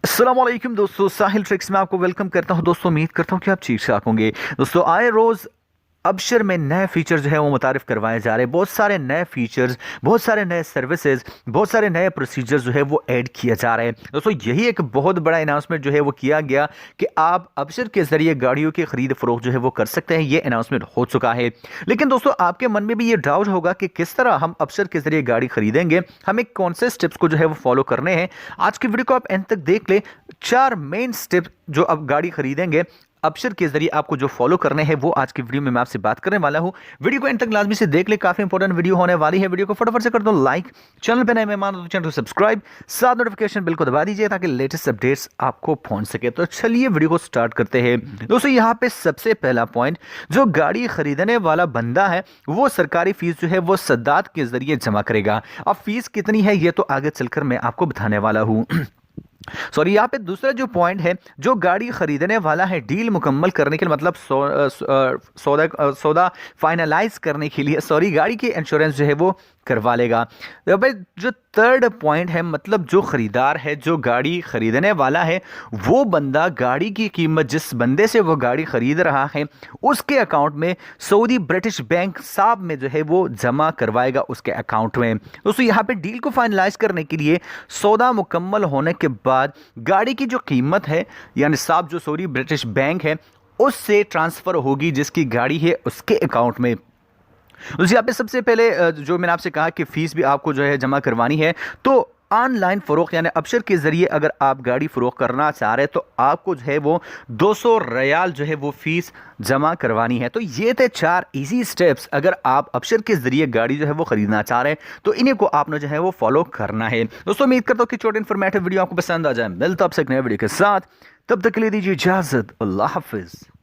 अस्सलाम वालेकुम दोस्तों, साहिल ट्रिक्स में आपको वेलकम करता हूं। दोस्तों उम्मीद करता हूं कि आप ठीक ठाक होंगे। दोस्तों आए रोज अबशर में नए फीचर जो है वो मुतारिफ करवाए जा रहे हैं। बहुत सारे नए फीचर्स, बहुत सारे नए सर्विसेज, बहुत सारे नए प्रोसीजर जो है वो ऐड किए जा रहे हैं। दोस्तों यही एक बहुत बड़ा अनाउंसमेंट जो है वो किया गया कि आप अबशर के जरिए गाड़ियों की खरीद फरोख्त जो है वो कर सकते हैं। ये अनाउंसमेंट हो चुका है। लेकिन दोस्तों आपके मन में भी ये डाउट होगा कि किस तरह हम अबशर के जरिए गाड़ी खरीदेंगे, हमें कौन से स्टेप्स को जो है वो फॉलो करने हैं। आज की वीडियो को आप एंड तक देख ले। 4 मेन स्टेप जो अब गाड़ी खरीदेंगे अबशर के जरिए आपको जो फॉलो करने हैं वो आज की वीडियो में मैं आपसे बात करने वाला हूं। वीडियो को एंड तक लाजमी से देख ले, काफी इंपॉर्टेंट वीडियो होने वाली है। वीडियो को फटाफट से कर दो लाइक, चैनल पे नए मेहमान हो तो चैनल को सब्सक्राइब, साथ नोटिफिकेशन बिल को दबा दीजिए ताकि लेटेस्ट अपडेट्स आपको पहुंच सके। तो चलिए वीडियो को स्टार्ट करते हैं। दोस्तों यहाँ पे सबसे पहला पॉइंट, जो गाड़ी खरीदने वाला बंदा है वो सरकारी फीस जो है वो सद्दात के जरिए जमा करेगा। अब फीस कितनी है ये तो आगे चलकर मैं आपको बताने वाला हूं। सॉरी, यहाँ पे दूसरा जो पॉइंट है, जो गाड़ी खरीदने वाला है डील मुकम्मल करने के लिए, मतलब सौदा फाइनलाइज करने के लिए सॉरी गाड़ी की इंश्योरेंस जो है वो करवा लेगा। तो भाई जो थर्ड पॉइंट है, मतलब जो खरीदार है, जो गाड़ी खरीदने वाला है, वो बंदा गाड़ी की कीमत जिस बंदे से वो गाड़ी खरीद रहा है उसके अकाउंट में सऊदी ब्रिटिश बैंक साहब में जो है वो जमा करवाएगा उसके अकाउंट में। दोस्तों यहाँ पे डील को फाइनलाइज करने के लिए सौदा मुकम्मल होने के बाद गाड़ी की जो कीमत है यानी साहब जो सऊदी ब्रिटिश बैंक है उससे ट्रांसफर होगी जिसकी गाड़ी है उसके अकाउंट में। उस यहाँ पे सबसे पहले जो मैंने आपसे कहा कि फीस भी आपको जो है जमा करवानी है। तो ऑनलाइन फ़रोख्त यानी अबशर के ज़रिए अगर आप गाड़ी फ़रोख्त करना चाह रहे हैं तो आपको जो है वो 200 रियाल जो है वो फ़ीस जमा करवानी है। तो ये थे 4 इजी स्टेप्स। अगर आप अबशर के ज़रिए गाड़ी जो है वो ख़रीदना चाह रहे हैं तो इन्हीं को आपने जो है वो फॉलो करना है। दोस्तों उम्मीद करता हूँ कि छोटी इन्फॉर्मेटिव वीडियो आपको पसंद आ जाए। मिलता आपसे एक नए वीडियो के साथ, तब तक के लिए दीजिए इजाज़त। अल्लाह हाफिज़।